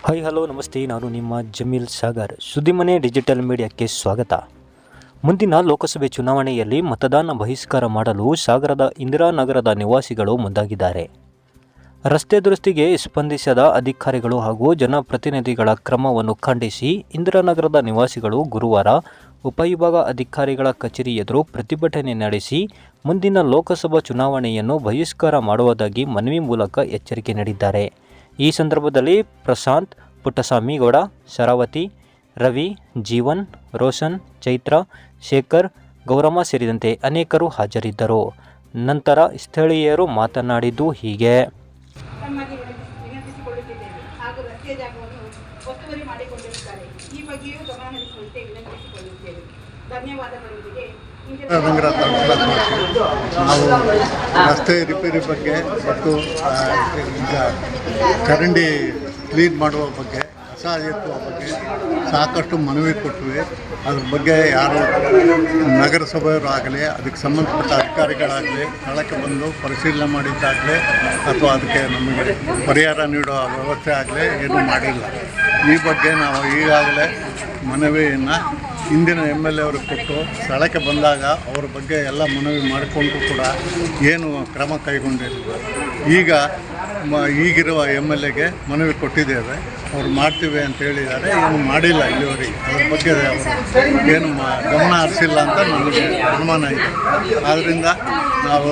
Hi hello ನಮಸ್ತೆ, ನಾನು ನಿಮ್ಮ ಜಮೀಲ್ ಸಾಗರ್. ಸುದ್ದಿಮನೆ ಡಿಜಿಟಲ್ ಮೀಡಿಯಾಕ್ಕೆ ಸ್ವಾಗತ. ಮುಂದಿನ ಲೋಕಸಭೆ ಚುನಾವಣೆಯಲ್ಲಿ ಮತದಾನ ಬಹಿಷ್ಕಾರ ಮಾಡಲು ಸಾಗರದ ಇಂದಿರಾನಗರದ ನಿವಾಸಿಗಳು ಮುಂದಾಗಿದ್ದಾರೆ. ರಸ್ತೆ ದುರಸ್ತಿಗೆ ಸ್ಪಂದಿಸದ ಅಧಿಕಾರಿಗಳು ಹಾಗೂ ಜನಪ್ರತಿನಿಧಿಗಳ ಕ್ರಮವನ್ನು ಖಂಡಿಸಿ ಇಂದಿರಾನಗರದ ನಿವಾಸಿಗಳು ಗುರುವಾರ ಉಪವಿಭಾಗ ಅಧಿಕಾರಿಗಳ ಕಚೇರಿ ಎದುರು ಪ್ರತಿಭಟನೆ ನಡೆಸಿ ಮುಂದಿನ ಲೋಕಸಭಾ ಚುನಾವಣೆಯನ್ನು ಬಹಿಷ್ಕಾರ ಮಾಡುವುದಾಗಿ ಮನವಿ ಮೂಲಕ ಎಚ್ಚರಿಕೆ ನೀಡಿದ್ದಾರೆ. ಈ ಸಂದರ್ಭದಲ್ಲಿ ಪ್ರಶಾಂತ್, ಪುಟ್ಟಸ್ವಾಮಿಗೌಡ, ಶರಾವತಿ, ರವಿ, ಜೀವನ್, ರೋಷನ್, ಚೈತ್ರ, ಶೇಖರ್, ಗೌರಮ್ಮ ಸೇರಿದಂತೆ ಅನೇಕರು ಹಾಜರಿದ್ದರು. ನಂತರ ಸ್ಥಳೀಯರು ಮಾತನಾಡಿದ್ದು ಹೀಗೆ. ನಾವು ರಸ್ತೆ ರಿಪೇರಿ ಬಗ್ಗೆ ಮತ್ತು ಈಗ ಚರಂಡಿ ಕ್ಲೀನ್ ಮಾಡುವ ಬಗ್ಗೆ, ಕಸ ಎತ್ತುವ ಬಗ್ಗೆ ಸಾಕಷ್ಟು ಮನವಿ ಕೊಟ್ಟಿವೆ. ಅದ್ರ ಬಗ್ಗೆ ಯಾರು ನಗರಸಭೆಯವರು ಆಗಲಿ, ಅದಕ್ಕೆ ಸಂಬಂಧಪಟ್ಟ ಅಧಿಕಾರಿಗಳಾಗಲಿ ಸ್ಥಳಕ್ಕೆ ಬಂದು ಪರಿಶೀಲನೆ ಮಾಡಿದ್ದಾಗಲಿ ಅಥವಾ ಅದಕ್ಕೆ ನಮಗೆ ಪರಿಹಾರ ನೀಡುವ ವ್ಯವಸ್ಥೆ ಆಗಲಿ ಏನೂ ಮಾಡಿಲ್ಲ. ಈ ಬಗ್ಗೆ ನಾವು ಈಗಾಗಲೇ ಮನವಿಯನ್ನು ಹಿಂದಿನ MLA ಅವರು ಕೊಟ್ಟು ಸ್ಥಳಕ್ಕೆ ಬಂದಾಗ ಅವ್ರ ಬಗ್ಗೆ ಎಲ್ಲ ಮನವಿ ಮಾಡಿಕೊಂಡು ಕೂಡ ಏನು ಕ್ರಮ ಕೈಗೊಂಡಿಲ್ಲ. ಈಗಿರುವ MLAಗೆ ಮನವಿ ಕೊಟ್ಟಿದ್ದೇವೆ, ಅವ್ರು ಮಾಡ್ತೀವಿ ಅಂತ ಹೇಳಿದ್ದಾರೆ, ಏನು ಮಾಡಿಲ್ಲ ಇಲ್ಲಿವರೆಗೆ. ಅದ್ರ ಬಗ್ಗೆ ಅವರು ಏನು ಗಮನ ಹರಿಸಿಲ್ಲ ಅಂತ ನಮಗೆ ಅನುಮಾನ ಇದೆ. ಆದ್ದರಿಂದ ನಾವು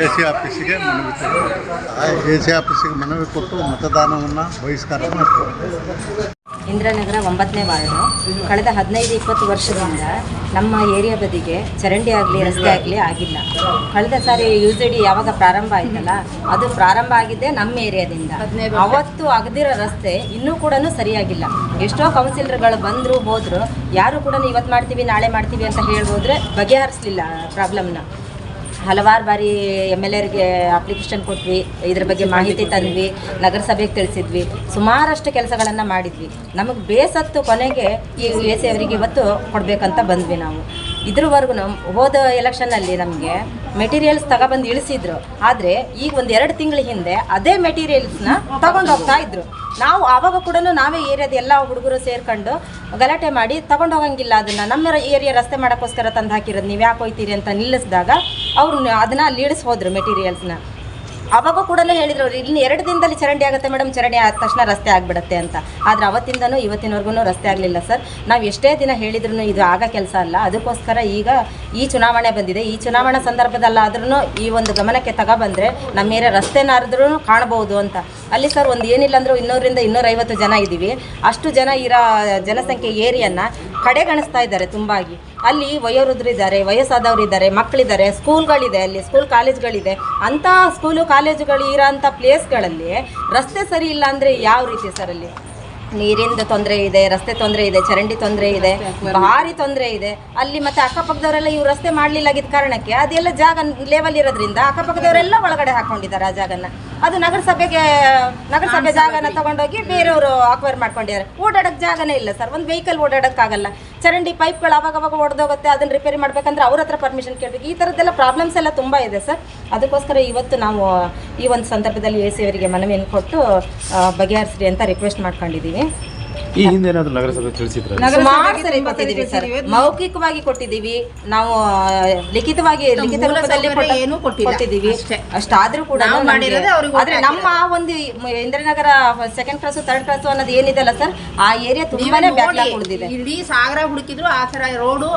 AC ಆಫೀಸಿಗೆ ಮನವಿ ಕೊಟ್ಟು AC ಆಫೀಸಿಗೆ ಮನವಿ ಕೊಟ್ಟು ಮತದಾನವನ್ನು ಬಹಿಷ್ಕಾರ ಮಾಡ್ತೀವಿ. ಇಂದಿರಾನಗರ 9ನೇ ವಾರ್ಡು. ಕಳೆದ 15-20 ವರ್ಷದಿಂದ ನಮ್ಮ ಏರಿಯಾ ಬದಿಗೆ ಚರಂಡಿ ಆಗಲಿ ರಸ್ತೆ ಆಗಲಿ ಆಗಿಲ್ಲ. ಕಳೆದ ಸಾರಿ UZD ಯಾವಾಗ ಪ್ರಾರಂಭ ಆಯ್ತಲ್ಲ, ಅದು ಪ್ರಾರಂಭ ಆಗಿದ್ದೇ ನಮ್ಮ ಏರಿಯಾದಿಂದ. ಅವತ್ತು ಆಗದಿರೋ ರಸ್ತೆ ಇನ್ನೂ ಕೂಡ ಸರಿಯಾಗಿಲ್ಲ. ಎಷ್ಟೋ ಕೌನ್ಸಿಲರ್ಗಳು ಬಂದರು ಹೋದರು, ಯಾರು ಕೂಡ ಇವತ್ತು ಮಾಡ್ತೀವಿ ನಾಳೆ ಮಾಡ್ತೀವಿ ಅಂತ ಹೇಳ್ಬೋದ್ರೆ ಬಗೆಹರಿಸಲಿಲ್ಲ ಪ್ರಾಬ್ಲಮ್ನ. ಹಲವಾರು ಬಾರಿ MLAರಿಗೆ ಅಪ್ಲಿಕೇಶನ್ ಕೊಟ್ವಿ, ಇದ್ರ ಬಗ್ಗೆ ಮಾಹಿತಿ ತಂದ್ವಿ, ನಗರಸಭೆಗೆ ತಿಳಿಸಿದ್ವಿ, ಸುಮಾರಷ್ಟು ಕೆಲಸಗಳನ್ನು ಮಾಡಿದ್ವಿ. ನಮಗೆ ಬೇಸತ್ತು ಕೊನೆಗೆ ಈ AC ಅವರಿಗೆ ಇವತ್ತು ಕೊಡಬೇಕಂತ ಬಂದ್ವಿ ನಾವು. ಇದ್ರವರೆಗೂ ಹೋದ ಎಲೆಕ್ಷನ್ನಲ್ಲಿ ನಮಗೆ ಮೆಟೀರಿಯಲ್ಸ್ ತಗೊಬಂದು ಇಳಿಸಿದ್ರು. ಆದರೆ ಈಗ 1-2 ತಿಂಗಳ ಹಿಂದೆ ಅದೇ ಮೆಟೀರಿಯಲ್ಸ್ನ ತಗೊಂಡು ಹೋಗ್ತಾ ಇದ್ರು. ನಾವು ಆವಾಗ ಕೂಡ ನಾವೇ ಏರಿಯಾದ ಎಲ್ಲ ಹುಡುಗರು ಸೇರ್ಕೊಂಡು ಗಲಾಟೆ ಮಾಡಿ ತಗೊಂಡು ಹೋಗಂಗಿಲ್ಲ. ಅದನ್ನು ನಮ್ಮ ಏರಿಯಾ ರಸ್ತೆ ಮಾಡೋಕ್ಕೋಸ್ಕರ ತಂದು ಹಾಕಿರೋದು, ನೀವು ಯಾಕೆ ಹೋಯ್ತೀರಿ ಅಂತ ನಿಲ್ಲಿಸಿದಾಗ ಅವರು ಅದನ್ನು ಅಲ್ಲಿ ಇಳಿಸಿ ಹೋದ್ರು ಮೆಟೀರಿಯಲ್ಸ್ನ. ಆವಾಗ ಕೂಡ ಹೇಳಿದ್ರು, ಇನ್ನು 2 ದಿನದಲ್ಲಿ ಚರಂಡಿ ಆಗುತ್ತೆ ಮೇಡಮ್, ಚರಂಡಿ ಆದ ತಕ್ಷಣ ರಸ್ತೆ ಆಗಿಬಿಡುತ್ತೆ ಅಂತ. ಆದರೆ ಅವತ್ತಿಂದನೂ ಇವತ್ತಿನವರೆಗೂ ರಸ್ತೆ ಆಗಲಿಲ್ಲ ಸರ್. ನಾವು ಎಷ್ಟೇ ದಿನ ಹೇಳಿದ್ರು ಇದು ಆಗೋ ಕೆಲಸ ಅಲ್ಲ. ಅದಕ್ಕೋಸ್ಕರ ಈಗ ಈ ಚುನಾವಣೆ ಬಂದಿದೆ. ಈ ಚುನಾವಣಾ ಸಂದರ್ಭದಲ್ಲಾದ್ರೂ ಈ ಒಂದು ಗಮನಕ್ಕೆ ತಗೊಬಂದರೆ ನಮ್ಮ ಏರಿಯಾ ರಸ್ತೆನಾದ್ರೂ ಕಾಣ್ಬೋದು ಅಂತ. ಅಲ್ಲಿ ಸರ್ ಒಂದು ಏನಿಲ್ಲ ಅಂದರೂ 200-250 ಜನ ಇದ್ದೀವಿ. ಅಷ್ಟು ಜನ ಇರೋ ಜನಸಂಖ್ಯೆ ಏರಿಯನ್ನ ಕಡೆಗಣಿಸ್ತಾ ಇದ್ದಾರೆ ತುಂಬಾಗಿ. ಅಲ್ಲಿ ವಯೋವೃದ್ಧರಿದ್ದಾರೆ, ವಯಸ್ಸಾದವರು ಇದ್ದಾರೆ, ಮಕ್ಕಳಿದ್ದಾರೆ, ಸ್ಕೂಲ್ಗಳಿದೆ, ಅಲ್ಲಿ ಸ್ಕೂಲ್ ಕಾಲೇಜ್ಗಳಿದೆ. ಅಂಥ ಸ್ಕೂಲು ಕಾಲೇಜುಗಳು ಇರೋಂಥ ಪ್ಲೇಸ್ಗಳಲ್ಲಿ ರಸ್ತೆ ಸರಿ ಇಲ್ಲ ಅಂದರೆ ಯಾವ ರೀತಿ ಸರ್? ಅಲ್ಲಿ ನೀರಿಂದ ತೊಂದರೆ ಇದೆ, ರಸ್ತೆ ತೊಂದರೆ ಇದೆ, ಚರಂಡಿ ತೊಂದರೆ ಇದೆ, ಭಾರಿ ತೊಂದರೆ ಇದೆ ಅಲ್ಲಿ. ಮತ್ತು ಅಕ್ಕಪಕ್ಕದವರೆಲ್ಲ ಇವ್ರು ರಸ್ತೆ ಮಾಡಲಿಲ್ಲಾಗಿದ್ದ ಕಾರಣಕ್ಕೆ ಅದೆಲ್ಲ ಜಾಗ ಲೆವೆಲ್ ಇರೋದ್ರಿಂದ ಅಕ್ಕಪಕ್ಕದವರೆಲ್ಲ ಒಳಗಡೆ ಹಾಕ್ಕೊಂಡಿದ್ದಾರೆ ಆ ಜಾಗನ. ಅದು ನಗರಸಭೆ ಜಾಗನ ತಗೊಂಡೋಗಿ ಬೇರೆಯವರು ಅಕ್ವೈರ್ ಮಾಡ್ಕೊಂಡಿದ್ದಾರೆ. ಓಡಾಡೋಕ್ಕೆ ಜಾಗನೇ ಇಲ್ಲ ಸರ್, ಒಂದು ವೆಹಿಕಲ್ ಓಡಾಡೋಕ್ಕಾಗಲ್ಲ. ಚರಂಡಿ ಪೈಪ್ಗಳು ಅವಾಗವಾಗ ಒಡೆದೋಗುತ್ತೆ, ಅದನ್ನು ರಿಪೇರಿ ಮಾಡಬೇಕಂದ್ರೆ ಅವ್ರ ಹತ್ರ ಪರ್ಮಿಷನ್ ಕೇಳಬೇಕು. ಈ ಥರದ್ದೆಲ್ಲ ಪ್ರಾಬ್ಲಮ್ಸ್ ಎಲ್ಲ ತುಂಬ ಇದೆ ಸರ್. ಅದಕ್ಕೋಸ್ಕರ ಇವತ್ತು ನಾವು ಈ ಒಂದು ಸಂದರ್ಭದಲ್ಲಿ AC ಅವರಿಗೆ ಮನವಿಯನ್ನು ಕೊಟ್ಟು ಬಗೆಹರಿಸ್ರಿ ಅಂತ ರಿಕ್ವೆಸ್ಟ್ ಮಾಡ್ಕೊಂಡಿದ್ದೀವಿ. ಈ ಹಿಂದೆ ಏನಾದರೂ ನಗರಸಭೆ ತಿಳಿಸಿದ್ರೆ? ಕೊಟ್ಟಿದ್ದೀವಿ ಸರ್, ಮೌಖಿಕವಾಗಿ ಕೊಟ್ಟಿದ್ದೀವಿ, ನಾವು ಲಿಖಿತ ರೂಪದಲ್ಲಿ ಕೊಟ್ಟಿದ್ದೀವಿ. ಅಷ್ಟಾದ್ರೂ ಕೂಡ ಆದ್ರೆ ನಮ್ಮ ಒಂದು Indiranagar 2nd cross 3rd cross ಅನ್ನೋದು ಏನಿದೆ ಅಲ್ಲ ಸರ್, ಆ ಏರಿಯಾ ತುಂಬಾನೇ ಬ್ಯಾಕ್ಲಾಗ್ ಉಳಿದಿದೆ. ಇಡೀ ಸಾಗರ ಹುಡುಕಿದ್ರು ಆ ಥರ ರೋಡು